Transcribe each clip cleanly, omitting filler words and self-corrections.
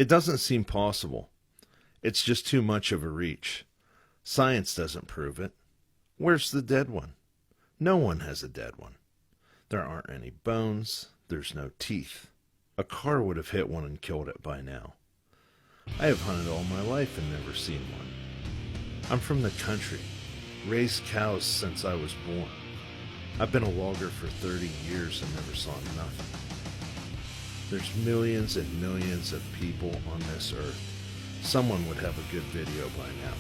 It doesn't seem possible. It's just too much of a reach. Science doesn't prove it. Where's the dead one? No one has a dead one. There aren't any bones. There's no teeth. A car would have hit one and killed it by now. I have hunted all my life and never seen one. I'm from the country, raised cows since I was born. I've been a logger for 30 years and never saw nothing. There's millions and millions of people on this earth. Someone would have a good video by now.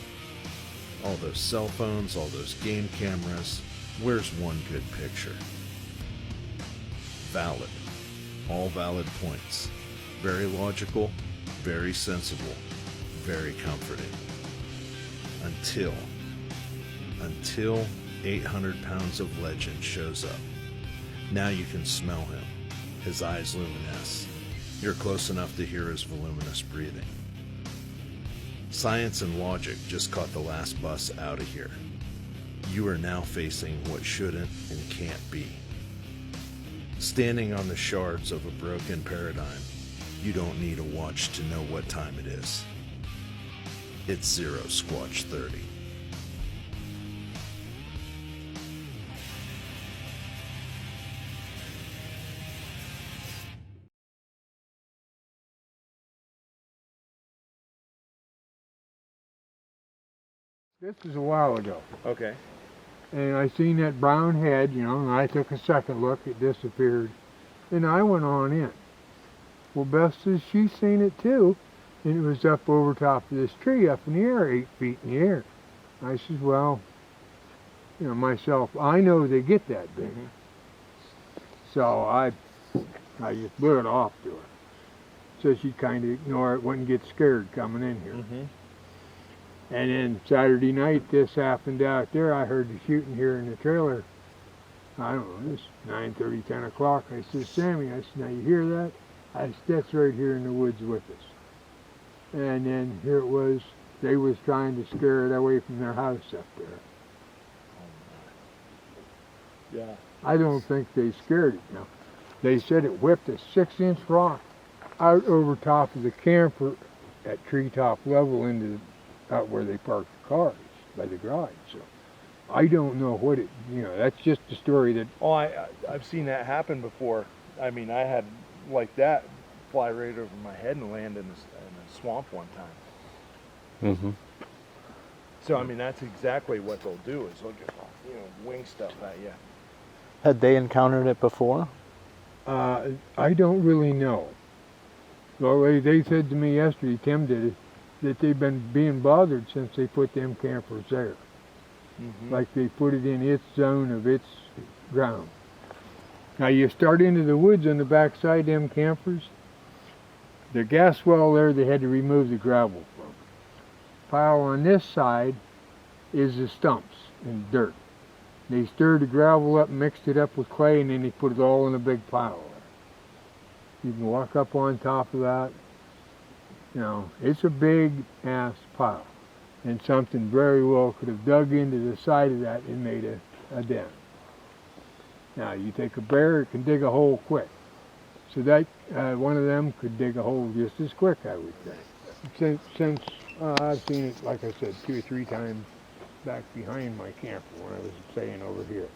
All those cell phones, all those game cameras, where's one good picture? Valid. All valid points. Very logical, very sensible, very comforting. Until 800 pounds of legend shows up. Now you can smell him. His eyes luminesce. You're close enough to hear his voluminous breathing. Science and logic just caught the last bus out of here. You are now facing what shouldn't and can't be. Standing on the shards of a broken paradigm, you don't need a watch to know what time it is. It's 0 Squatch 30. This was a while ago. Okay. And I seen that brown head, you know, and I took a second look, it disappeared. And I went on in. Well, Beth says she's seen it too. And it was up over top of this tree up in the air, 8 feet in the air. I says, well, you know, myself, I know they get that big. So I just blew it off to her. So she kind of ignored it, wouldn't get scared coming in here. And then Saturday night, this happened out there. I heard the shooting here in the trailer. I don't know, it's 9:30, 10 o'clock. I said, Sammy, I said, now you hear that? I said, that's right here in the woods with us. And then here it was. They was trying to scare it away from their house up there. Yeah. I don't think they scared it now. They said it whipped a 6-inch rock out over top of the camper at treetop level into out where they parked the cars by the garage. So I don't know what it, you know, that's just a story that. Oh, I've seen that happen before. I mean, I had like that fly right over my head and land in a swamp one time. So I mean, that's exactly what they'll do is they'll just, you know, wing stuff at you. Had they encountered it before? I don't really know. Well, they said to me yesterday, Tim did it, that they've been being bothered since they put them campers there. Like they put it in its zone of its ground. Now you start into the woods on the backside of them campers, the gas well there they had to remove the gravel from. Pile on this side is the stumps and dirt. They stirred the gravel up, mixed it up with clay, and then they put it all in a big pile there. You can walk up on top of that. You know, it's a big ass pile. And something very well could have dug into the side of that and made a den. Now, you take a bear, it can dig a hole quick. So that, one of them could dig a hole just as quick, I would think. Since I've seen it, like I said, 2 or 3 times back behind my camper when I was staying over here.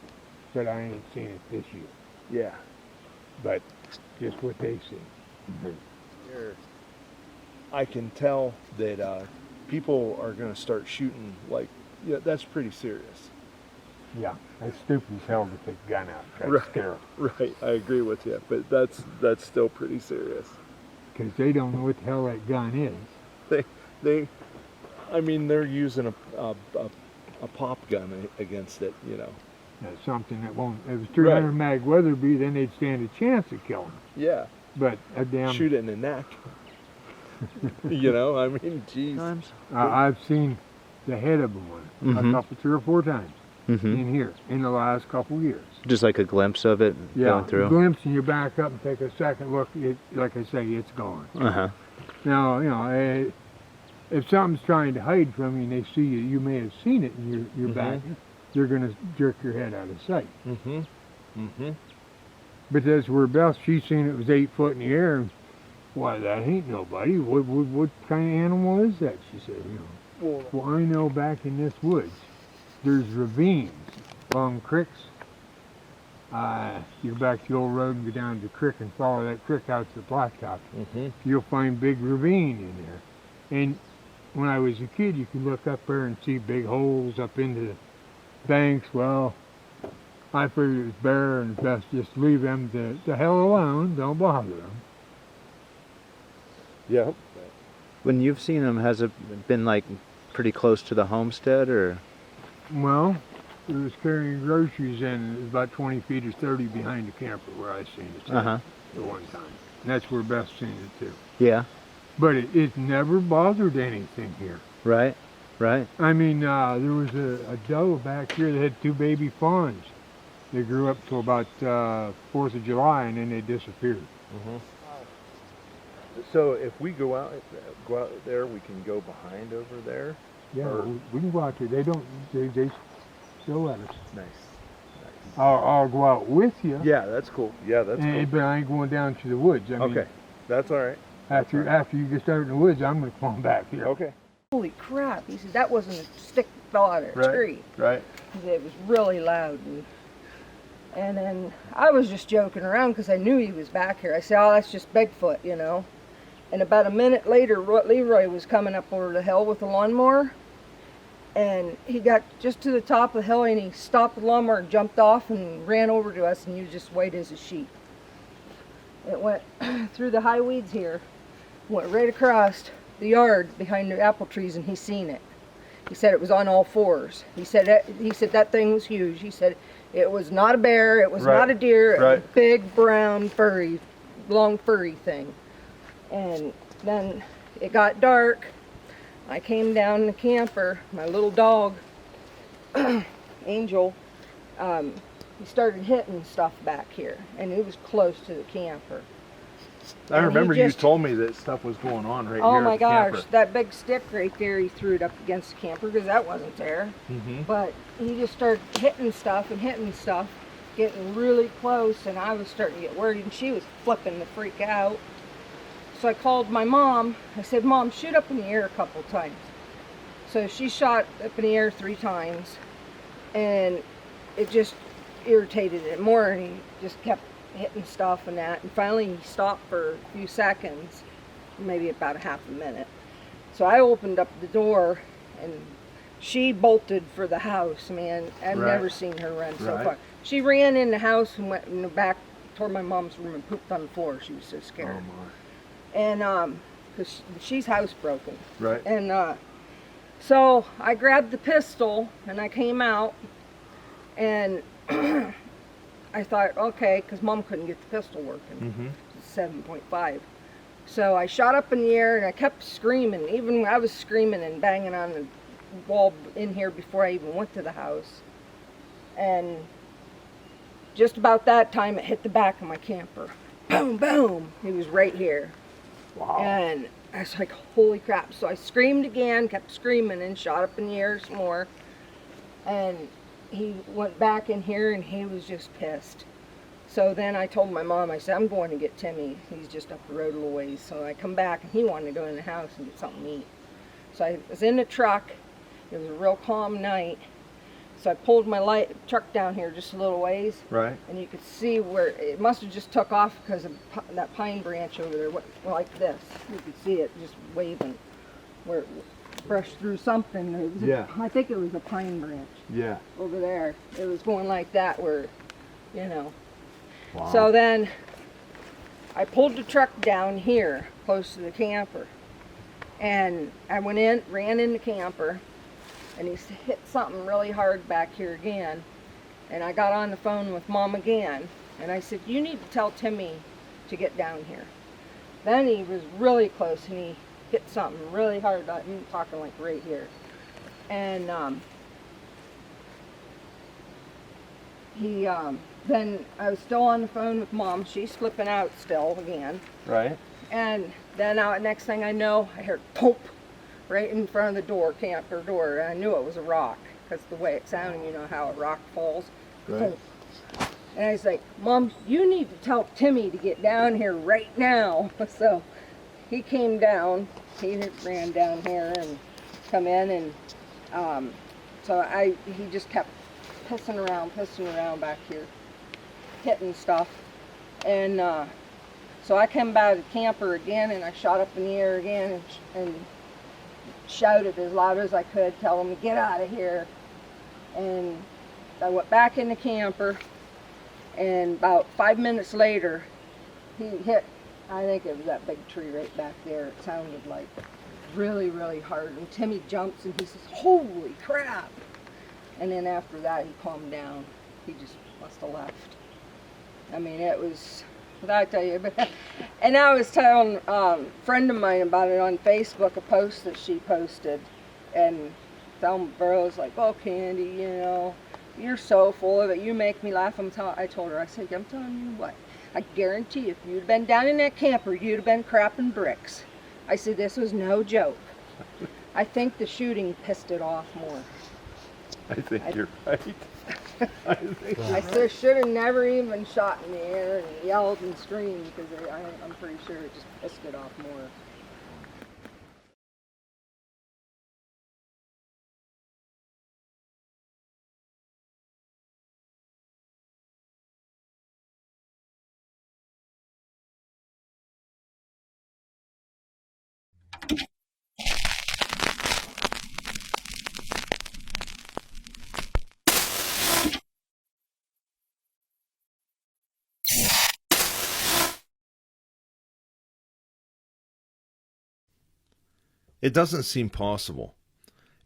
But I ain't seen it this year. Yeah. But just what they see. I can tell that people are going to start shooting, like, yeah, that's pretty serious. Yeah, that's stupid as hell to take a gun out and try to scare them. Right, I agree with you, but that's still pretty serious. Because they don't know what the hell that gun is. I mean, they're using a pop gun against it, you know. That's something that won't, if it was 300 mag Weatherby, then they'd stand a chance of killing them. Yeah. But a damn... Shoot it in the neck. You know, I mean, geez. I've seen the head of one a couple, 3 or 4 times in here in the last couple years. Just like a glimpse of it going through? Yeah, a glimpse and you back up and take a second look, like I say, it's gone. Now, you know, if something's trying to hide from you and they see you, you may have seen it and you're back, you're going to jerk your head out of sight. But that's where Beth, she seen it was 8 foot in the air, Why, that ain't nobody. What kind of animal is that? She said, Well, I know back in this woods, there's ravines along creeks. You go back to the old road and go down to the creek and follow that creek out to the blacktop. You'll find big ravine in there. And when I was a kid, you could look up there and see big holes up into the banks. Well, I figured it was bear and best just leave them the hell alone. Don't bother them. Yeah. When you've seen them, has it been like pretty close to the homestead, or? Well, it was carrying groceries and it was about 20 feet or 30 behind the camper where I seen it at one time. And that's where Beth seen it too. Yeah. But it never bothered anything here. Right. Right. I mean, there was a doe back here that had 2 baby fawns. They grew up till about 4th of July and then they disappeared. So if we go out there, we can go behind over there. Yeah, Or- we can go out there. They still let us. Nice. I'll go out with you. Yeah, that's cool. Yeah, that's cool. But I ain't going down to the woods. I mean, Okay, that's all right. After you get started in the woods, I'm going to come back here. Okay. Holy crap, he said, that wasn't a stick that fell out of a tree. Right. He said, it was really loud. And then I was just joking around because I knew he was back here. I said, oh, that's just Bigfoot, And about a minute later, Leroy was coming up over the hill with the lawnmower. And he got just to the top of the hill and he stopped the lawnmower and jumped off and ran over to us, and he was just white as a sheet. It went through the high weeds here, went right across the yard behind the apple trees, and he seen it. He said it was on all fours. He said that thing was huge. He said it was not a bear, it was not a deer, it was a big brown long furry thing. And then it got dark. I came down in the camper. My little dog, Angel, he started hitting stuff back here, and it was close to the camper. I And remember he you just- told me that stuff was going on right here. Oh at my the gosh, camper. that big stick right there, he threw it up against the camper because that wasn't there. But he just started hitting stuff, getting really close, and I was starting to get worried, and she was flipping the freak out. So I called my mom. I said, Mom, shoot up in the air a couple times. So she shot up in the air 3 times, and it just irritated it more, and he just kept hitting stuff and that, and finally he stopped for a few seconds, maybe about a half a minute. So I opened up the door, and she bolted for the house, man. I've never seen her run so far. She ran in the house and went in the back toward my mom's room and pooped on the floor. She was so scared. And because she's housebroken. Right. And so I grabbed the pistol and I came out, and I thought, okay, because Mom couldn't get the pistol working. It's 7.5. So I shot up in the air and I kept screaming. Even when I was screaming and banging on the wall in here before I even went to the house. And just about that time, it hit the back of my camper. Boom, boom. He was right here. Wow. And I was like, holy crap. So I screamed again, kept screaming, and shot up in the air some more. And he went back in here and he was just pissed. So then I told my mom, I said, I'm going to get Timmy. He's just up the road a little ways. So I come back and he wanted to go in the house and get something to eat. So I was in the truck. It was a real calm night. So I pulled my truck down here just a little ways. Right. And you could see where it must have just took off because of that pine branch over there, like this. You could see it just waving where it brushed through something. It was I think it was a pine branch. Yeah. Over there. It was going like that where, Wow. So then I pulled the truck down here close to the camper. And I went in, ran in the camper, and he hit something really hard back here again. And I got on the phone with Mom again, and I said, you need to tell Timmy to get down here. Then he was really close, and he hit something really hard. I'm talking like right here. And then I was still on the phone with Mom. She's flipping out still again. Right. And then next thing I know, I heard pump right in front of the camper door. And I knew it was a rock because the way it sounded, you know how a rock falls. Right. Pump. And I was like, Mom, you need to tell Timmy to get down here right now. So he came down. He ran down here and come in, and so he just kept pissing around back here, hitting stuff. And so I came by the camper again, and I shot up in the air again and shouted as loud as I could, tell him to get out of here. And I went back in the camper, and about 5 minutes later, he hit, I think it was that big tree right back there. It sounded like really, really hard. And Timmy jumps and he says, "Holy crap!" And then after that, he calmed down. He just must have left. I mean, it was, what I tell you. And I was telling a friend of mine about it on Facebook, a post that she posted. And some girl's like, "Oh, Candy, you know, you're so full of it. You make me laugh." I told her, I said, "I'm telling you what, I guarantee if you'd been down in that camper, you'd have been crapping bricks." I said, "This was no joke." I think the shooting pissed it off more. I think you're right. I should have never even shot in the air and yelled and screamed, because I'm pretty sure it just pissed it off more. It doesn't seem possible.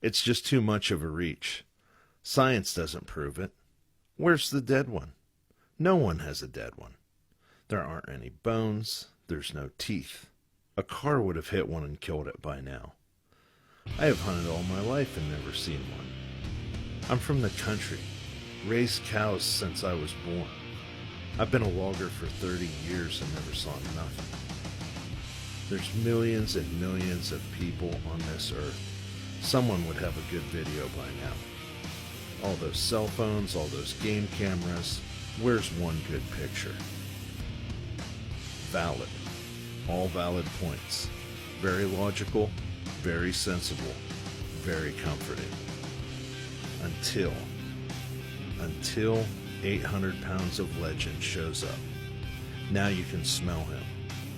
It's just too much of a reach. Science doesn't prove it. Where's the dead one? No one has a dead one. There aren't any bones. There's no teeth. A car would have hit one and killed it by now. I have hunted all my life and never seen one. I'm from the country, raised cows since I was born. I've been a logger for 30 years and never saw nothing. There's millions and millions of people on this earth. Someone would have a good video by now. All those cell phones, all those game cameras, where's one good picture? Valid. All valid points. Very logical, very sensible, very comforting. Until 800 pounds of legend shows up. Now you can smell him.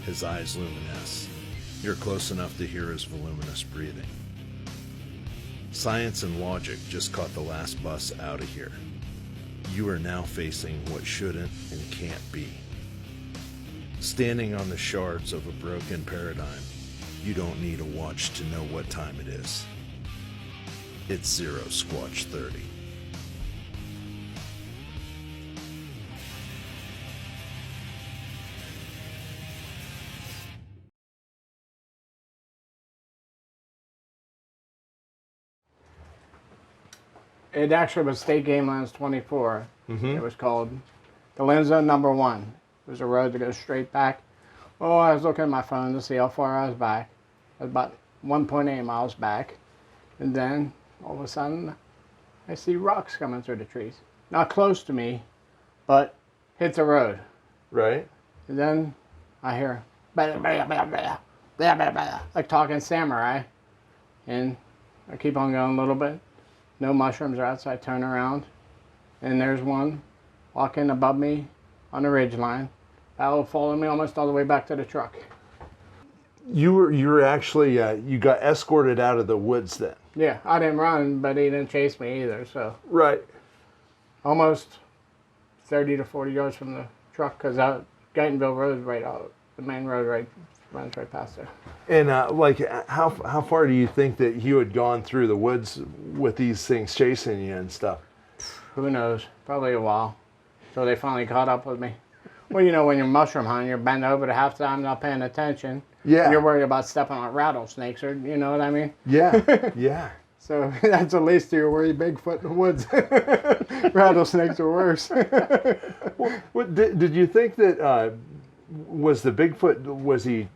His eyes luminesce. You're close enough to hear his voluminous breathing. Science and logic just caught the last bus out of here. You are now facing what shouldn't and can't be. Standing on the shards of a broken paradigm, you don't need a watch to know what time it is. It's 0 Squatch 30. It actually was State Game Lands 24. It was called the Land Zone Number 1. It was a road that goes straight back. Oh, I was looking at my phone to see how far I was back. I was about 1.8 miles back. And then, all of a sudden, I see rocks coming through the trees. Not close to me, but hit the road. Right. And then I hear, blah, blah, blah, blah, blah, blah, blah, like talking samurai. And I keep on going a little bit. No mushrooms are outside, turn around, and there's one walking above me on the ridge line. That will follow me almost all the way back to the truck. You were actually you got escorted out of the woods then. Yeah, I didn't run, but he didn't chase me either, so. Right. Almost 30 to 40 yards from the truck, because Guytonville Road is right out, the main road runs right past there. And how far do you think that you had gone through the woods with these things chasing you and stuff? Who knows? Probably a while. So they finally caught up with me. Well, you know, when you're mushroom hunting, you're bent over to half the time, not paying attention. Yeah. You're worried about stepping on rattlesnakes, or you know what I mean? Yeah, yeah. So that's the least of your worry, Bigfoot in the woods. Rattlesnakes are worse. Did you think that was the Bigfoot, was he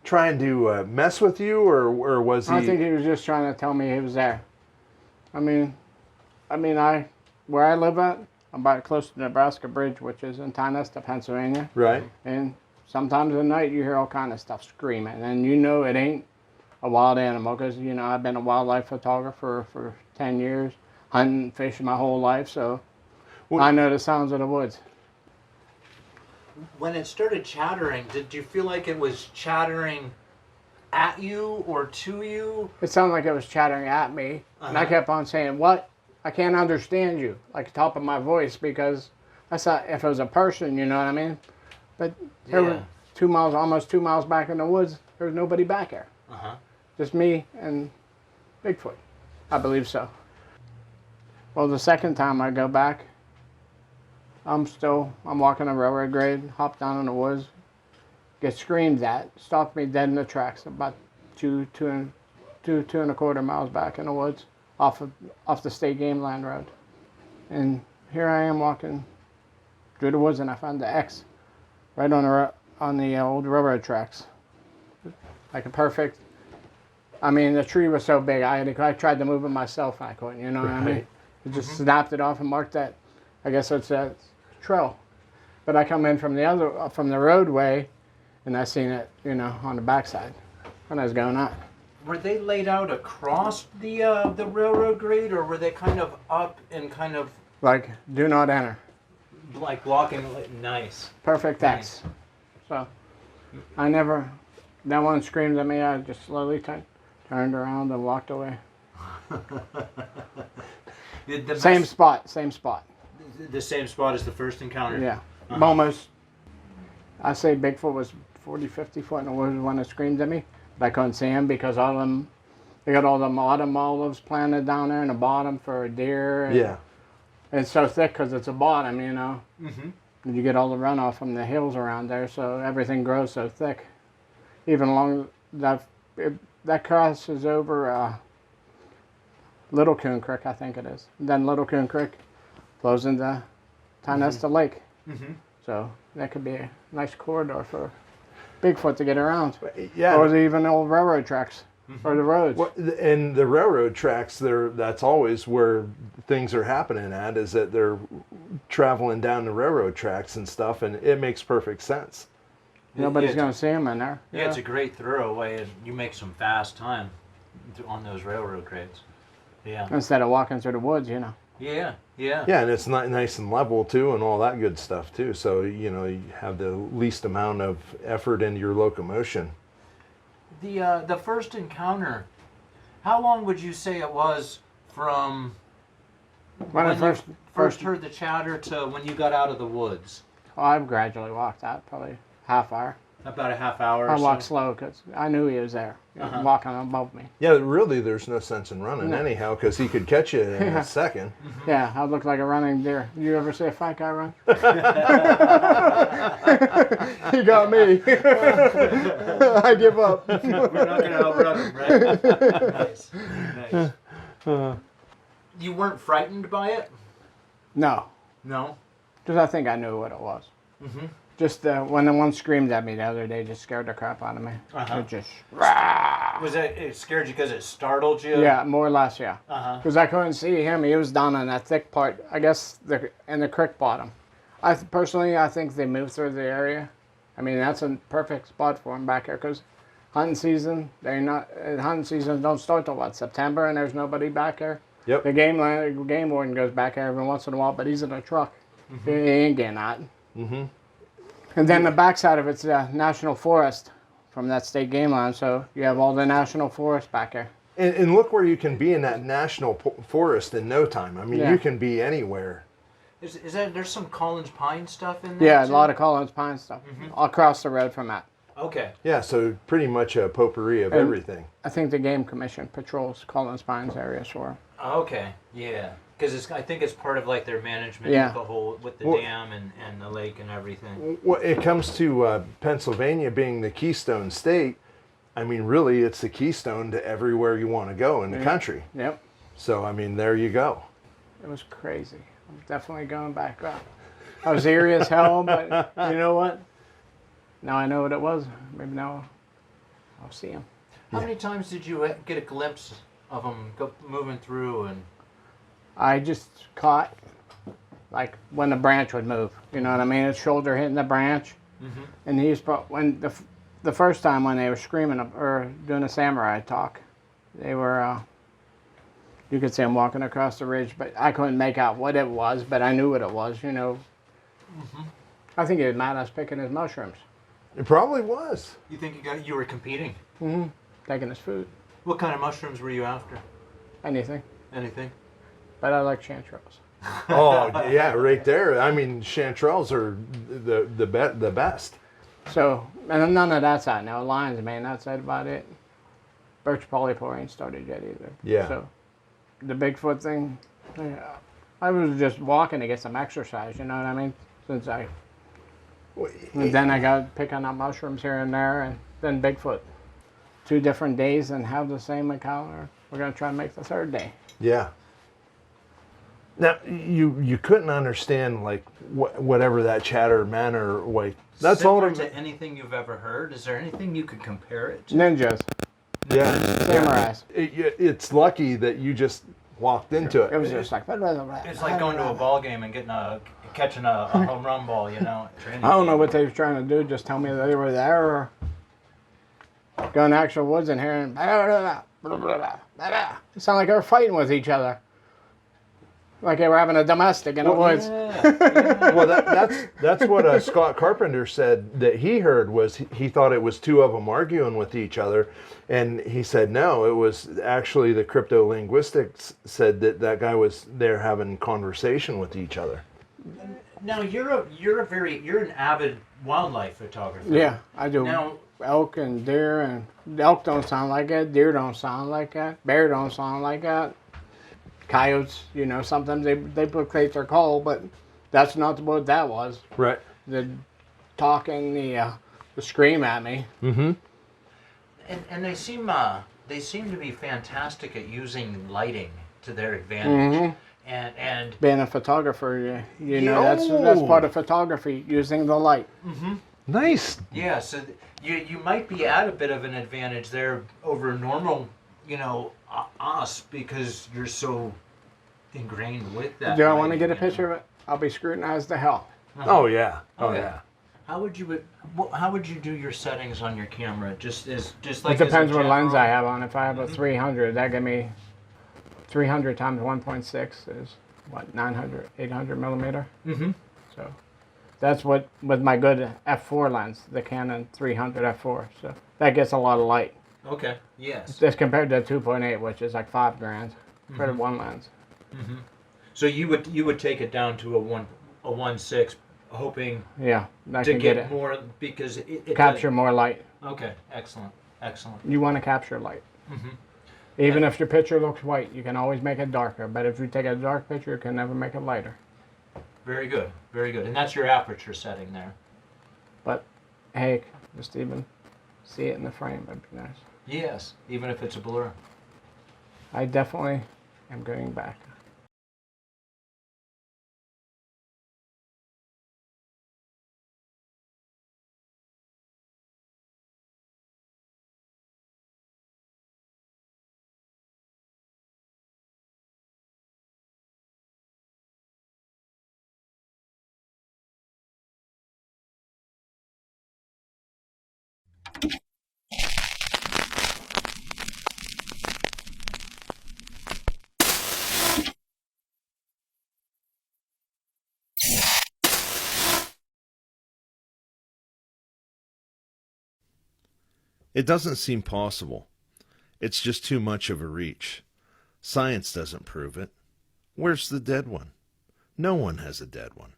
trying to mess with you, or was he? I think he was just trying to tell me he was there. I mean, where I live at, I'm about close to the Nebraska Bridge, which is in Tionesta, Pennsylvania. Right. And sometimes at night you hear all kind of stuff screaming, and you know it ain't a wild animal because, you know, I've been a wildlife photographer for 10 years, hunting, fishing my whole life, so I know the sounds of the woods. When it started chattering, did you feel like it was chattering at you or to you? It sounded like it was chattering at me, and I kept on saying, "What? I can't understand you," like the top of my voice, because I thought if it was a person, you know what I mean? But there was 2 miles, almost 2 miles back in the woods, there was nobody back there. Just me and Bigfoot. I believe so. Well, the second time I go back, I'm walking a railroad grade, hop down in the woods, get screamed at, stopped me dead in the tracks about two and a quarter miles back in the woods off the state game land road. And here I am walking through the woods, and I found the X right on the old railroad tracks. Like a perfect, I mean, the tree was so big, I tried to move it myself, and I couldn't, you know what I mean? It just snapped it off and marked that, I guess it's a trail. But I come in from the roadway, and I seen it, you know, on the backside when I was going on. Were they laid out across the railroad grade, or were they kind of up and kind of Like, do not enter. like blocking? Nice. Perfect Nice. X. So, that one screamed at me, I just slowly turned around and walked away. Same spot. The same spot as the first encounter? Yeah. Almost, I say Bigfoot was 40, 50 foot in the woods when it screamed at me. But I couldn't see him because they got all them autumn olives planted down there in the bottom for a deer. And it's so thick because it's a bottom, you know. And you get all the runoff from the hills around there, so everything grows so thick. Even along that crosses over Little Coon Creek, I think it is. Then Little Coon Creek flows into Tionesta Lake. So that could be a nice corridor for Bigfoot to get around. Yeah. Or even the old railroad tracks or the roads. Well, and the railroad tracks, that's always where things are happening at, is that they're traveling down the railroad tracks and stuff, and it makes perfect sense. Nobody's going to see them in there. Yeah, it's a great throwaway, and you make some fast time on those railroad grades. Yeah. Instead of walking through the woods, you know. Yeah, yeah. Yeah, and it's nice and level too, and all that good stuff too. So, you know, you have the least amount of effort into your locomotion. The first encounter, how long would you say it was from When I you first heard the chatter to when you got out of the woods? Oh, I've gradually walked out, probably half hour. About a half hour or I so? walked slow because I knew he was there, walking above me. Yeah, really, there's no sense in running anyhow, because he could catch you in a second. Yeah, I look like a running deer. You ever see a fat guy run? He got me. I give up. We're not going to outrun him, right? Nice. Nice. You weren't frightened by it? No, No? because I think I knew what it was. Just when the one screamed at me the other day, just scared the crap out of me. It just, Was it scared you because it startled you? yeah, more or less, yeah. Uh-huh. Because I couldn't see him. He was down on that thick part, I guess, in the creek bottom. Personally, I think they moved through the area. I mean, that's a perfect spot for him back here because hunting season, hunting seasons don't start till what, September, and there's nobody back there. Yep. The game warden goes back there every once in a while, but he's in a truck. He ain't getting out. And then the backside of it's a national forest from that state game line, so you have all the national forest back there. And look where you can be in that national forest in no time. I mean, you can be anywhere. Is that there's some Collins Pine stuff in there? Yeah, a too? lot of Collins Pine stuff across the road from that. Okay. Yeah, so pretty much a potpourri of everything. I think the Game Commission patrols Collins Pines area for. Okay. Yeah. Because I think it's part of like their management Yeah. with the dam and the lake and everything. When it comes to Pennsylvania being the Keystone State, I mean, really, it's the keystone to everywhere you want to go in the country. Yep. So, I mean, there you go. It was crazy. I'm definitely going back up. I was eerie as hell, but you know what? Now I know what it was. Maybe now I'll see him. How many times did you get a glimpse of them moving through and? I just caught, like, when the branch would move. You know what I mean? His shoulder hitting the branch. And he's when the first time when they were screaming or doing a samurai talk, they were. You could see him walking across the ridge, but I couldn't make out what it was. But I knew what it was. You know. I think he was mad I was picking his mushrooms. It probably was. You think you were competing? Taking his food. What kind of mushrooms were you after? Anything. Anything? But I like chanterelles. Oh yeah, right there. I mean, chanterelles are the best. So, and none of that's out now. Lion's mane, that's about it. Birch polypore ain't started yet either. Yeah. So, the Bigfoot thing, I was just walking to get some exercise, you know what I mean? And then I got picking up mushrooms here and there, and then Bigfoot. 2 different days and have the same encounter. We're going to try and make the 3rd day. Yeah. Now you couldn't understand like whatever that chatter meant or like that's Similar all to anything you've ever heard. Is there anything you could compare it to? Ninjas, Yeah. samurais. It's lucky that you just walked into it. It was just like. It's like going to a ball game and catching a home run ball, you know. I don't know what they were trying to do. Just tell me that they were there, or go in the actual woods and hearing. It sounded like they were fighting with each other, like they were having a domestic in the woods. Yeah. Well, that's what Scott Carpenter said that he heard was he thought it was 2 of them arguing with each other, and he said no, it was actually the cryptolinguistics said that guy was there having conversation with each other. Now you're an avid wildlife photographer. Yeah, I do. Now, Elk and deer, and elk don't sound like that. Deer don't sound like that. Bear don't sound like that. Coyotes, you know, sometimes they duplicate their call, but that's not what that was. Right. The talking, the scream at me. Mm-hmm. and they seem to be fantastic at using lighting to their advantage. And Being a photographer, you know, that's part of photography, using the light. Nice. yeah, so you might be at a bit of an advantage there over normal, you know, us, because you're so ingrained with that. Do I want to lighting, get a you know? picture of it? I'll be scrutinized to hell. Oh yeah. Oh Okay. yeah. How would you do your settings on your camera? Just like It depends what lens I have on. If I have a 300, that give me 300 times 1.6 is what, 800 millimeter. So that's what with my good f4 lens, the Canon 300 f4. So that gets a lot of light. Okay. Yes. Just compared to 2.8, which is like $5,000 for the one lens. So you would take it down to a 1.6, hoping Yeah, I to can get get it. more because it Capture more light. Okay. Excellent. You want to capture light. Even if your picture looks white, you can always make it darker. But if you take a dark picture, you can never make it lighter. Very good. Very good. And that's your aperture setting there. But hey, just even see it in the frame would be nice. Yes. Even if it's a blur. I definitely am going back. It doesn't seem possible. It's just too much of a reach. Science doesn't prove it. Where's the dead one? No one has a dead one.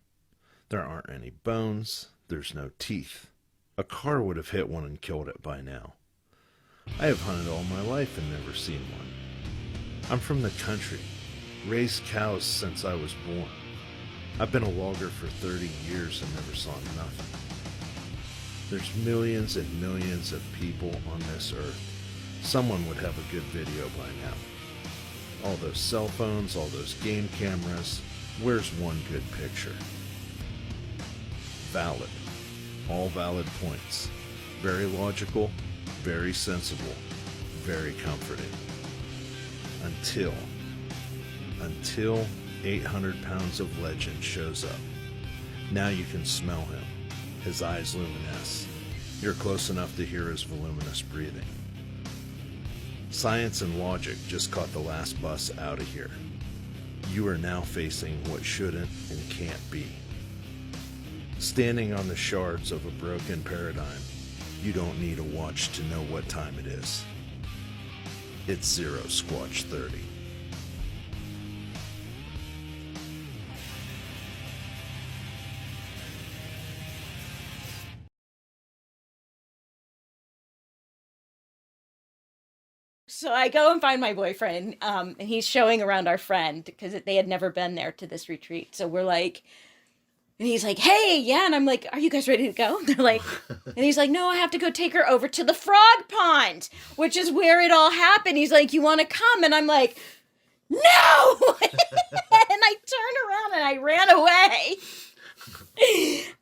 There aren't any bones. There's no teeth. A car would have hit one and killed it by now. I have hunted all my life and never seen one. I'm from the country, raised cows since I was born. I've been a logger for 30 years and never saw nothing. There's millions and millions of people on this earth. Someone would have a good video by now. All those cell phones, all those game cameras, where's one good picture? Valid. All valid points. Very logical, very sensible, very comforting. Until 800 pounds of legend shows up. Now you can smell him. His eyes luminesce. You're close enough to hear his voluminous breathing. Science and logic just caught the last bus out of here. You are now facing what shouldn't and can't be. Standing on the shards of a broken paradigm, you don't need a watch to know what time it is. It's 0 Squatch 30. So I go and find my boyfriend, and he's showing around our friend because they had never been there to this retreat. So we're like, and he's like, hey, yeah. And I'm like, are you guys ready to go? And they're like, and he's like, no, I have to go take her over to the frog pond, which is where it all happened. He's like, you want to come? And I'm like, no. And I turned around and I ran away.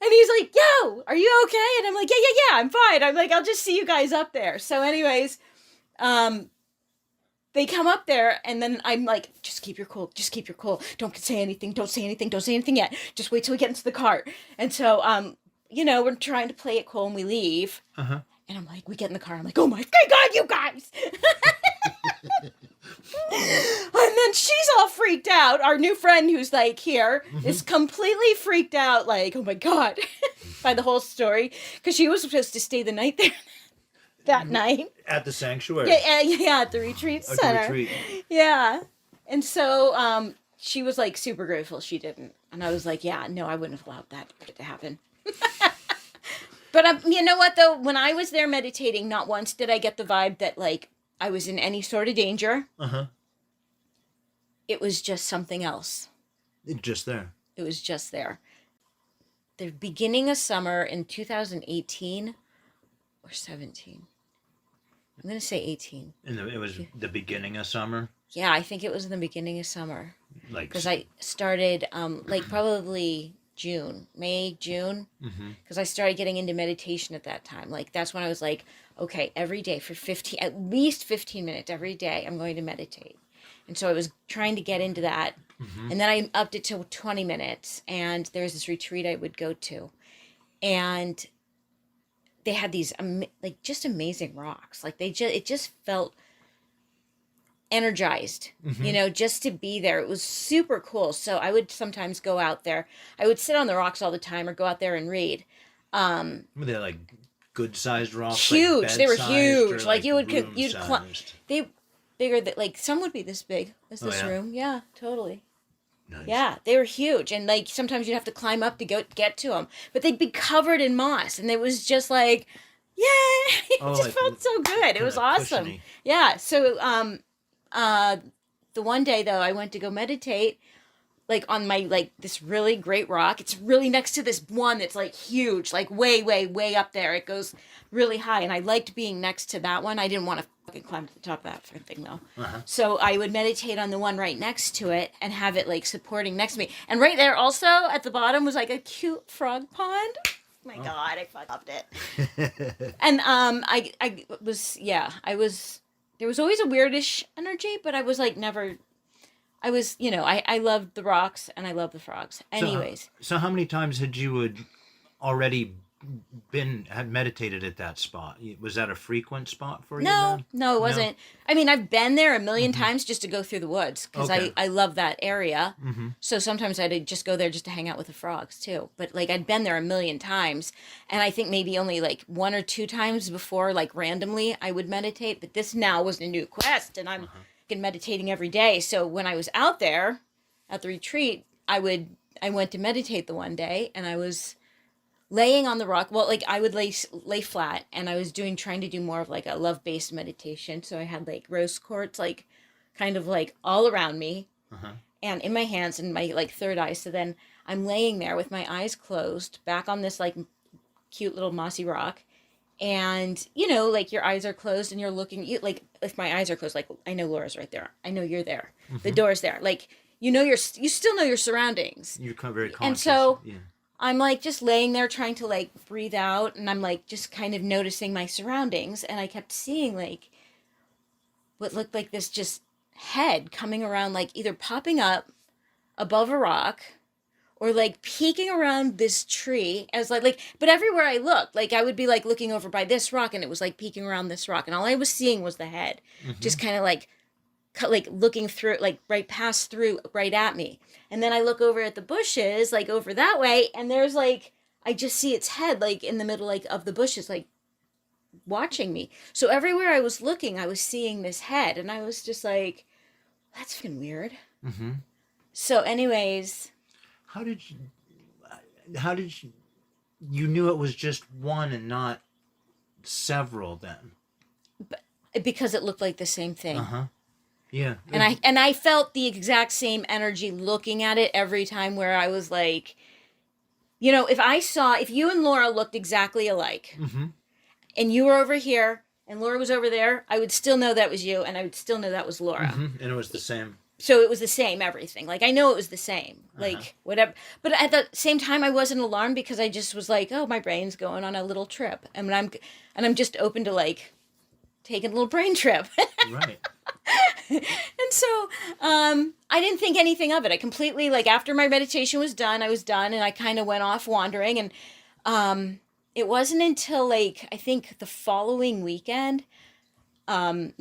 And he's like, yo, are you okay? And I'm like, yeah, I'm fine. I'm like, I'll just see you guys up there. So anyways, they come up there, and then I'm like, just keep your cool. Just keep your cool. Don't say anything. Don't say anything. Don't say anything yet. Just wait till we get into the cart. And so, we're trying to play it cool, and we leave. Uh-huh. And I'm like, we get in the car. I'm like, oh my God, you guys. And then she's all freaked out. Our new friend who's like here is completely freaked out. Like, oh my God, by the whole story. Because she was supposed to stay the night there. That night At the sanctuary. yeah, at the retreat At the center. retreat. Yeah, and so she was like super grateful she didn't, and I was like, yeah, no, I wouldn't have allowed that to happen. But you know what though, when I was there meditating, not once did I get the vibe that like I was in any sort of danger. It was just something else. Just there. It was just there. The beginning of summer in 2018 or 17. I'm going to say 18. And it was the beginning of summer? Yeah, I think it was in the beginning of summer. Like, Because I started, probably May, June. Because I started getting into meditation at that time. Like, that's when I was like, okay, every day for at least 15 minutes every day, I'm going to meditate. And so I was trying to get into that. And then I upped it to 20 minutes. And there was this retreat I would go to. And they had these just amazing rocks. Like it just felt energized, just to be there. It was super cool. So I would sometimes go out there. I would sit on the rocks all the time or go out there and read. Were they like good sized rocks? Huge. Like they were bed-sized, huge. or, Like you'd climb. room-sized? They bigger than like some would be this big as this yeah? room. Yeah, totally. Nice. Yeah, they were huge, and like sometimes you'd have to climb up to get to them, but they'd be covered in moss, and it was just like, yay! It just like, felt so good. It was awesome. Cushiony. Yeah. So, the one day though, I went to go meditate, like on my this really great rock. It's really next to this one that's like huge, like way, way, way up there. It goes really high, and I liked being next to that one. I didn't want to fucking climb to the top of that thing though. So I would meditate on the one right next to it and have it like supporting next to me. And right there also at the bottom was like a cute frog pond. Oh my God, I fucking loved it. And I was there was always a weirdish energy, but I was like never. I was, I loved the rocks and I love the frogs. Anyways. So how many times had you already had meditated at that spot? Was that a frequent spot for you? No, it wasn't. I mean, I've been there a million times just to go through the woods because I love that area. So sometimes I'd just go there just to hang out with the frogs too. But like I'd been there a million times, and I think maybe only like 1 or 2 times before, like randomly, I would meditate. But this now was a new quest, and I'm meditating every day. So when I was out there at the retreat, I went to meditate the one day, and I was laying on the rock. Well, like I would lay flat, and I was trying to do more of like a love-based meditation. So I had like rose quartz, like kind of like all around me and in my hands and my like third eye. So then I'm laying there with my eyes closed back on this like cute little mossy rock. And, like your eyes are closed and you're looking, like if my eyes are closed, like I know Laura's right there. I know you're there. The door's there. Like, you still know your surroundings. You're very conscious. And so I'm like just laying there trying to like breathe out, and I'm like just kind of noticing my surroundings, and I kept seeing like what looked like this just head coming around, like either popping up above a rock or like peeking around this tree as like, but everywhere I looked, like I would be like looking over by this rock and it was like peeking around this rock. And all I was seeing was the head, just kind of like looking through, like right past through, right at me. And then I look over at the bushes, like over that way, and there's like, I just see its head like in the middle like of the bushes, like watching me. So everywhere I was looking, I was seeing this head, and I was just like, that's fucking weird. So anyways, How did you, you knew it was just one and not several then? because it looked like the same thing. Yeah. And I felt the exact same energy looking at it every time, where I was like, you know, if you and Laura looked exactly alike, and you were over here and Laura was over there, I would still know that was you, and I would still know that was Laura. And it was the same. So it was the same everything. Like, I know it was the same. Like, whatever. But at the same time, I wasn't alarmed, because I just was like, oh, my brain's going on a little trip. And I'm just open to like taking a little brain trip. Right. And so I didn't think anything of it. I completely, like, after my meditation was done, I was done, and I kind of went off wandering. And it wasn't until, like, I think the following weekend, I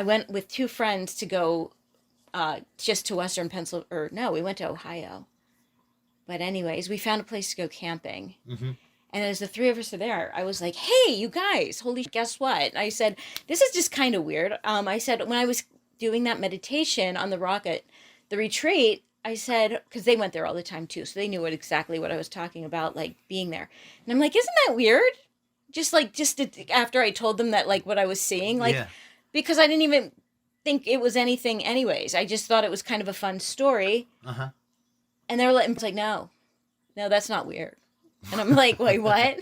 went with two friends to go just to Western Pennsylvania. Or no, we went to Ohio. But anyways, we found a place to go camping. And as the three of us are there, I was like, hey, you guys, guess what? I said, this is just kind of weird. I said, when I was doing that meditation on the rock at the retreat, I said, because they went there all the time too, so they knew exactly what I was talking about, like being there. And I'm like, isn't that weird? After I told them that, like, what I was seeing, like, because I didn't even think it was anything anyways. I just thought it was kind of a fun story. And they were like, no, that's not weird. And I'm like, wait, what?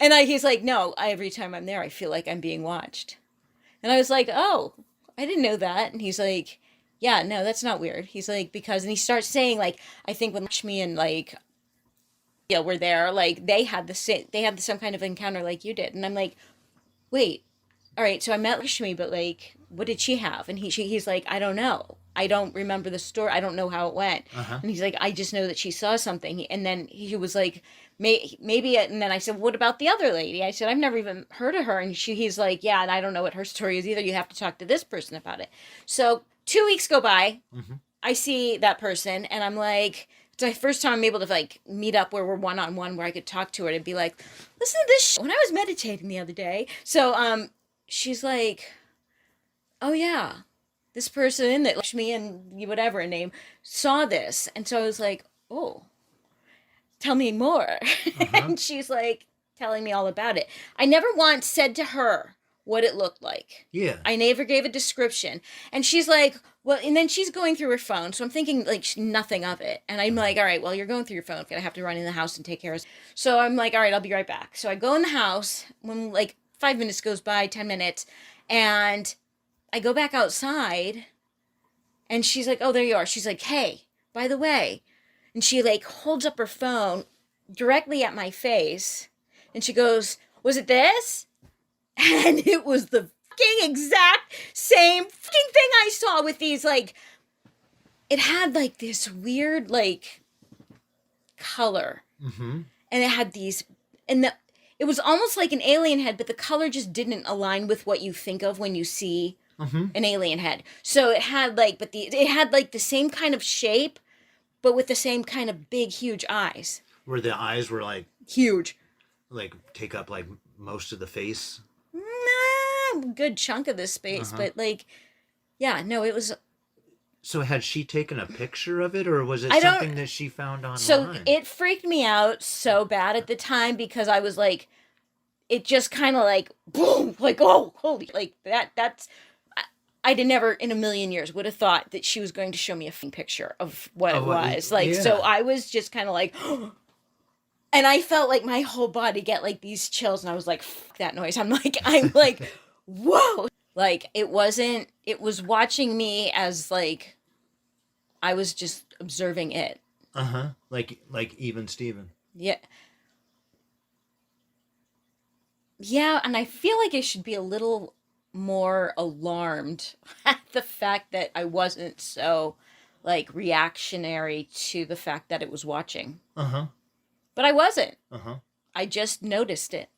And he's like, no, every time I'm there, I feel like I'm being watched. And I was like, oh, I didn't know that. And he's like, yeah, no, that's not weird. He's like, and he starts saying, like, I think when Lakshmi and, like, yeah, were there, like, they had some kind of encounter like you did. And I'm like, wait, all right, so I met Lakshmi, but, like, what did she have? And he's like, I don't know. I don't remember the story. I don't know how it went. And he's like, I just know that she saw something. And then he was like, maybe. And then I said, what about the other lady? I said, I've never even heard of her. And he's like, yeah, and I don't know what her story is either. You have to talk to this person about it. So 2 weeks go by. I see that person, and I'm like, it's the first time I'm able to, like, meet up where we're one-on-one, where I could talk to her and be like, listen to this when I was meditating the other day. So she's like, oh yeah, this person that Lakshmi and whatever her name saw this. And so I was like, oh, tell me more. And she's like telling me all about it. I never once said to her what it looked like. Yeah. I never gave a description. And she's like, well, and then she's going through her phone. So I'm thinking, like, nothing of it. And I'm like, all right, well, you're going through your phone. I have to run in the house and take care of it. So I'm like, all right, I'll be right back. So I go in the house when, like, 5 minutes goes by, 10 minutes. And I go back outside, and she's like, oh, there you are. She's like, hey, by the way. And she, like, holds up her phone directly at my face, and she goes, was it this? And it was the fucking exact same fucking thing I saw with these, like, it had, like, this weird, like, color. And it had these, and it was almost like an alien head, but the color just didn't align with what you think of when you see an alien head. So it had, like, it had, like, the same kind of shape, but with the same kind of big, huge eyes. Where the eyes were, like, huge, like, take up, like, most of the face. Good chunk of this space, but, like, yeah, no, it was. So had she taken a picture of it, or was it something that she found online? So it freaked me out so bad at the time, because I was like, it just kind of like, boom, like, oh, holy, like that's, I'd never in a million years would have thought that she was going to show me a picture of what it was. Like, yeah. So I was just kind of like, and I felt like my whole body get like these chills, and I was like, fuck that noise. I'm like, whoa. Like, it was watching me as, like, I was just observing it. Like even Steven. Yeah. Yeah, and I feel like I should be a little more alarmed at the fact that I wasn't so like reactionary to the fact that it was watching. Uh-huh. But I wasn't. Uh-huh. I just noticed it.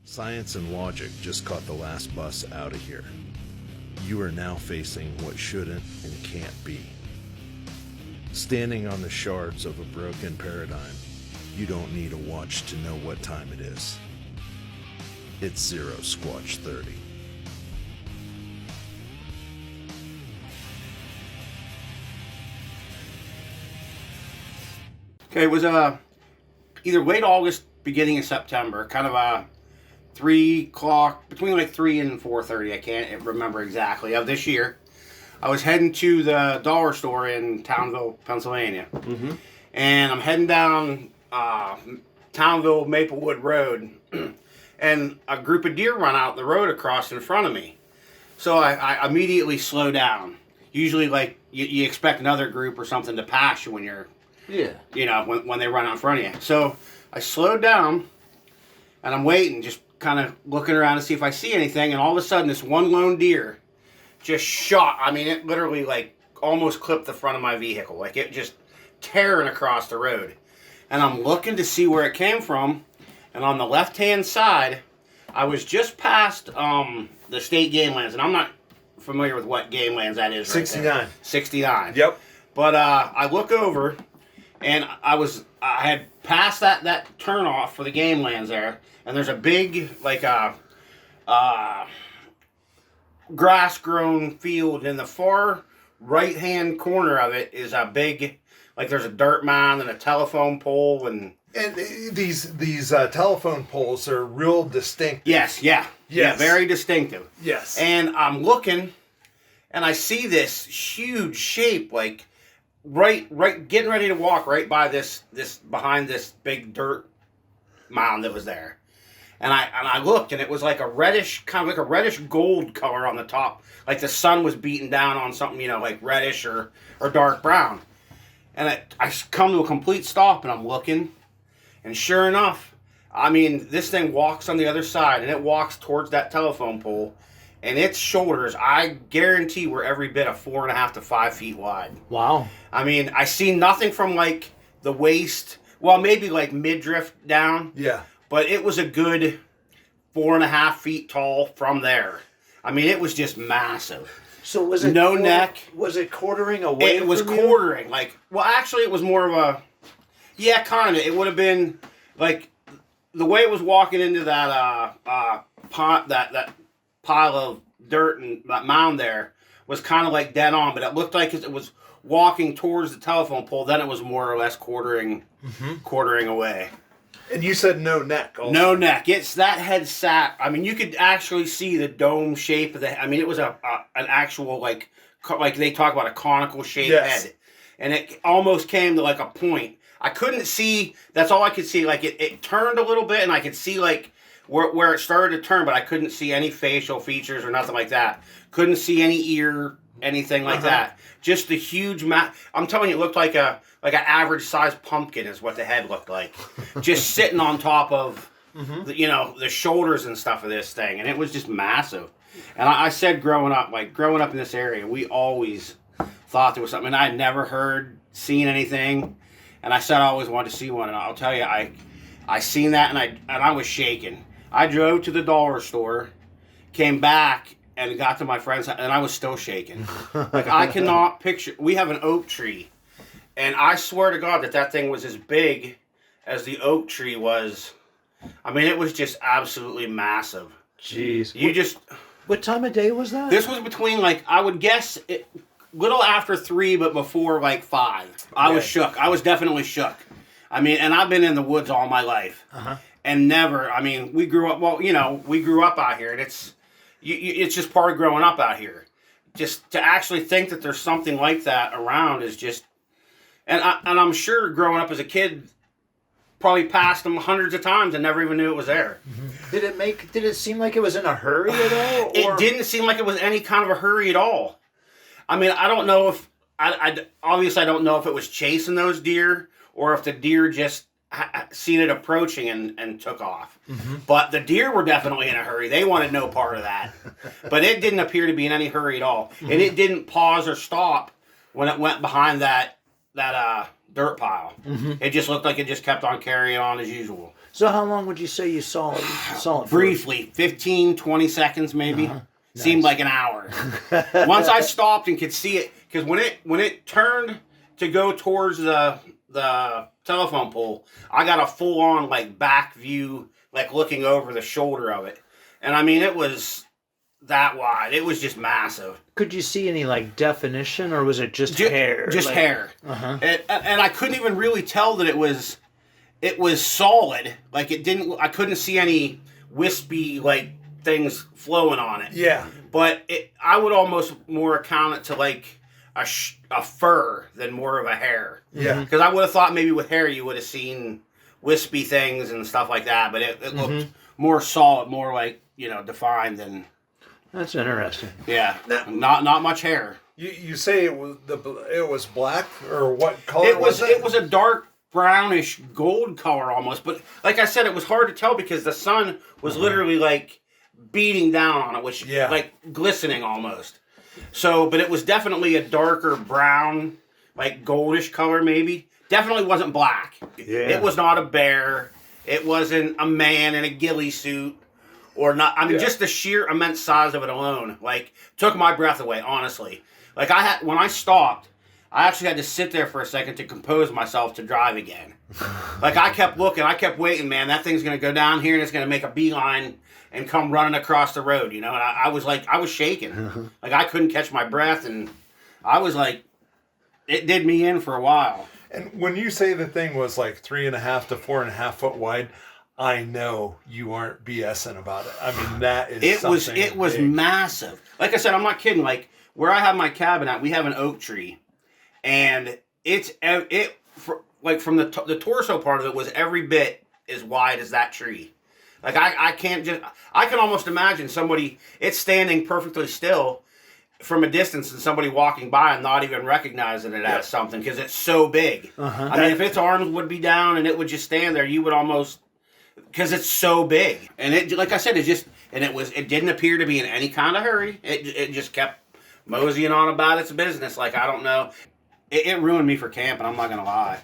Science and logic just caught the last bus out of here. You are now facing what shouldn't and can't be. Standing on the shards of a broken paradigm, you don't need a watch to know what time it is. It's 0 Squatch 30. Okay, it was either late August, beginning of September, kind of a 3 o'clock, between like 3 and 4:30, I can't remember exactly, of this year. I was heading to the dollar store in Townville, Pennsylvania. Mm-hmm. And I'm heading down Townville Maplewood Road, and a group of deer run out the road across in front of me. So I immediately slow down. Usually, like, you expect another group or something to pass you when you're, you know, when they run out in front of you. So I slowed down, and I'm waiting, just kind of looking around to see if I see anything, and all of a sudden, this one lone deer just shot. I mean, it literally, like, almost clipped the front of my vehicle. Like, it just tearing across the road. And I'm looking to see where it came from, and on the left-hand side, I was just past the state game lands, and I'm not familiar with what game lands that is. 69. Right 69. Yep. But I look over, and I had passed that turnoff for the game lands there, and there's a big, like, grass-grown field. In the far right-hand corner of it is a big, like, there's a dirt mound and a telephone pole, and these telephone poles are real distinct. yes, yeah, very distinctive. Yes. And I'm looking, and I see this huge shape, like, right, getting ready to walk right by this behind this big dirt mound that was there. And I looked, and it was like a reddish, kind of like a reddish gold color on the top. Like the sun was beating down on something, you know, like reddish or dark brown. And I come to a complete stop, and I'm looking. And sure enough, I mean, this thing walks on the other side, and it walks towards that telephone pole. And its shoulders, I guarantee, were every bit of 4.5 to 5 feet wide. Wow. I mean, I see nothing from, like, the waist. Well, maybe, like, midriff down. Yeah. But it was a good 4.5 feet tall from there. I mean, it was just massive. So was it no neck? Was it quartering away? It was from you? quartering. Like, well, actually, it was more of a, yeah, kind of. It would have been like the way it was walking into that pot, that pile of dirt and that mound there was kind of like dead on. But it looked like it was walking towards the telephone pole. Then it was more or less quartering away. And you said no neck also. No neck. It's that head sat. I mean, you could actually see the dome shape of the. I mean, it was an actual like they talk about a conical shaped head, and it almost came to like a point. I couldn't see. That's all I could see. Like it turned a little bit, and I could see like where it started to turn, but I couldn't see any facial features or nothing like that. Couldn't see any ear, anything like that. Just the huge I'm telling you, it looked like an average sized pumpkin is what the head looked like. Just sitting on top of, the shoulders and stuff of this thing. And it was just massive. And I said growing up in this area, we always thought there was something. And I had never seen anything. And I said I always wanted to see one. And I'll tell you, I seen that and I was shaking. I drove to the dollar store, came back, and got to my friend's house, and I was still shaking. Like, I cannot picture. We have an oak tree, and I swear to God that thing was as big as the oak tree was. I mean, it was just absolutely massive. Jeez. What time of day was that? This was between, like, I would guess, little after 3, but before, like, 5. I was shook. I was definitely shook. I mean, and I've been in the woods all my life. And never, I mean, we grew up out here, and it's just part of growing up out here. just to actually think that there's something like that around is just, and I'm sure growing up as a kid, probably passed them hundreds of times and never even knew it was there. Did it seem like it was in a hurry at all? Or? It didn't seem like it was any kind of a hurry at all. I mean, I don't know if, obviously I don't know if it was chasing those deer or if the deer just seen it approaching and took off. But the deer were definitely in a hurry. They wanted no part of that. But it didn't appear to be in any hurry at all. And it didn't pause or stop when it went behind that dirt pile. It just looked like it just kept on carrying on as usual. So how long would you say you saw it? Briefly, 15, 20 seconds maybe. Seemed like an hour. Once I stopped and could see it, because when it turned to go towards the telephone pole, I got a full on like back view, like looking over the shoulder of it. And I mean, it was that wide. It was just massive. Could you see any like definition, or was it just hair? Just like, hair. And I couldn't even really tell that it was solid. Like it didn't. I couldn't see any wispy like things flowing on it. Yeah. But I would almost more account it to like a fur than more of a hair. Yeah. Because I would have thought maybe with hair you would have seen wispy things and stuff like that. But it looked more solid, more like defined than. That's interesting. Yeah, not much hair. You say it was black, or what color it was? It It was a dark brownish gold color almost. But like I said, it was hard to tell because the sun was literally like beating down on it, which like glistening almost. So, but it was definitely a darker brown, like goldish color maybe. Definitely wasn't black. Yeah. It was not a bear. It wasn't a man in a ghillie suit. Or not, I mean, just the sheer immense size of it alone, like, took my breath away, honestly. Like, when I stopped, I actually had to sit there for a second to compose myself to drive again. Like, I kept looking, I kept waiting, man, that thing's going to go down here and it's going to make a beeline and come running across the road, and I was like, I was shaking. Like, I couldn't catch my breath, and I was like, it did me in for a while. And when you say the thing was like 3.5 to 4.5 foot wide, I know you aren't BSing about it. I mean, that is it was massive. Like I said, I'm not kidding. Like where I have my cabin at, we have an oak tree, and from the torso part of it was every bit as wide as that tree. Like I can almost imagine somebody, it's standing perfectly still from a distance and somebody walking by and not even recognizing it as something because it's so big. I mean, if its arms would be down and it would just stand there, you would almost. Because it's so big, and it, like I said, it didn't appear to be in any kind of hurry. It just kept moseying on about its business. Like I don't know, it ruined me for camping. I'm not gonna lie.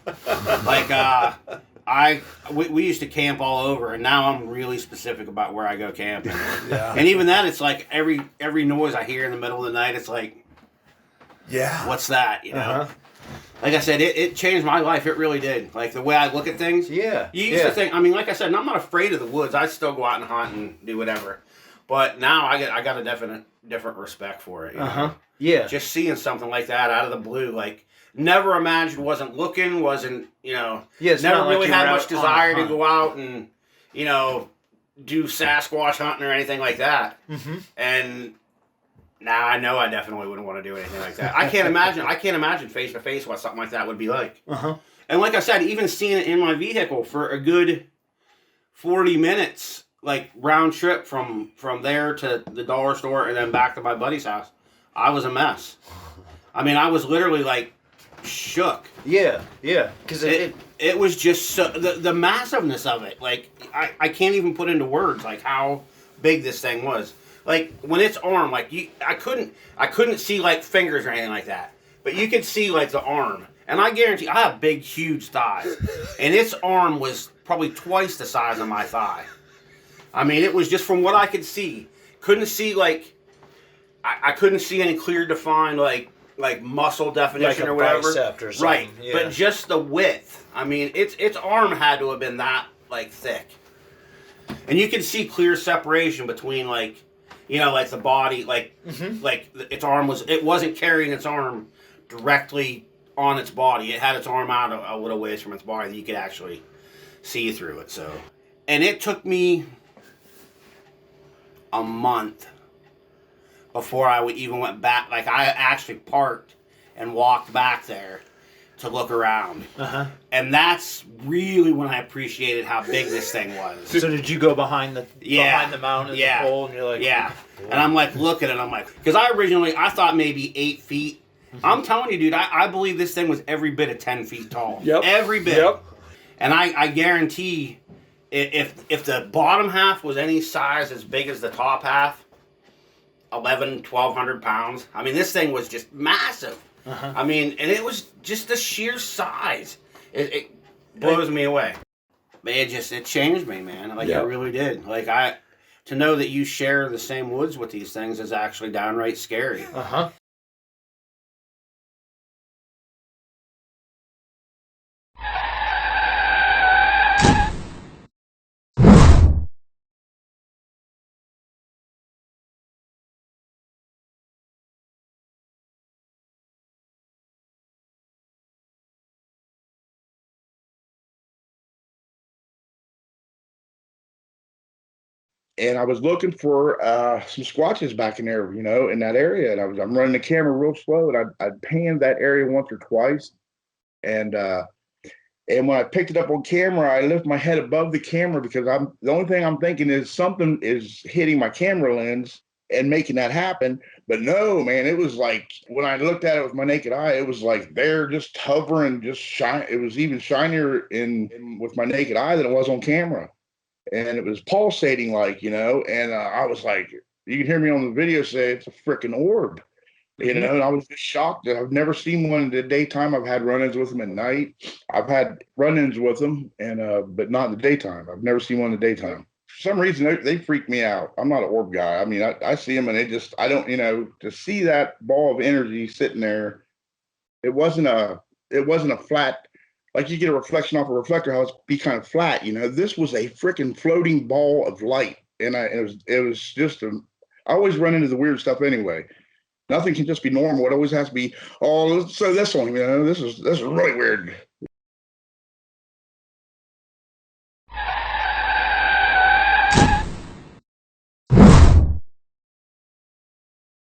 Like we used to camp all over, and now I'm really specific about where I go camping. Yeah. And even then, it's like every noise I hear in the middle of the night, it's like, what's that? Like I said, it changed my life. It really did. Like the way I look at things. Yeah. You used to think. I mean, like I said, I'm not afraid of the woods. I still go out and hunt and do whatever. But now I got a different respect for it. Yeah. Just seeing something like that out of the blue, like never imagined, wasn't looking, wasn't never really had much desire to go out and do Sasquatch hunting or anything like that. And. Now I know I definitely wouldn't want to do anything like that. I can't imagine face to face what something like that would be like. And like I said, even seeing it in my vehicle for a good 40 minutes, like round trip from there to the dollar store and then back to my buddy's house, I was a mess. I mean, I was literally like shook. Yeah, because it was just so, the massiveness of it. Like I can't even put into words like how big this thing was. Like when its arm, like I couldn't see like fingers or anything like that, but you could see like the arm. And I guarantee I have big, huge thighs, and its arm was probably twice the size of my thigh. I mean, it was just from what I could see. Couldn't see like I couldn't see any clear, defined like muscle definition like or whatever. Bicep or something. Right, yeah. But just the width. I mean, its arm had to have been that like thick, and you could see clear separation between like. Like the body, like its arm wasn't carrying its arm directly on its body. It had its arm out a little ways from its body that you could actually see through it. So, and it took me a month before I even went back. Like I actually parked and walked back there to look around. And that's really when I appreciated how big this thing was. So did you go behind the mountain and the pole, and you're like, yeah. And I'm like looking, and I'm like, because I thought maybe 8 feet. I'm telling you, dude, I believe this thing was every bit of 10 feet tall. Yep. Every bit. Yep. And I guarantee, if the bottom half was any size as big as the top half, 1,200 pounds. I mean, this thing was just massive. I mean, and it was just the sheer size. It blows me away. But it changed me, man. Like, it really did. Like, to know that you share the same woods with these things is actually downright scary. And I was looking for some squatches back in there, in that area. And I'm running the camera real slow, and I'd panned that area once or twice. And when I picked it up on camera, I lift my head above the camera because the only thing I'm thinking is something is hitting my camera lens and making that happen. But no, man, it was like when I looked at it with my naked eye, it was like they're just hovering, just shine. It was even shinier with my naked eye than it was on camera. And it was pulsating and I was like, you can hear me on the video say it's a freaking orb, and I was just shocked that I've never seen one in the daytime. I've had run-ins with them at night. I've had run-ins with them, but not in the daytime. I've never seen one in the daytime. For some reason, they freak me out. I'm not an orb guy. I mean, I see them and I don't, to see that ball of energy sitting there, it wasn't a flat, like you get a reflection off a reflector, how it's be kind of flat, This was a freaking floating ball of light, and it was just I always run into the weird stuff anyway. Nothing can just be normal. It always has to be, so this one, this is really weird.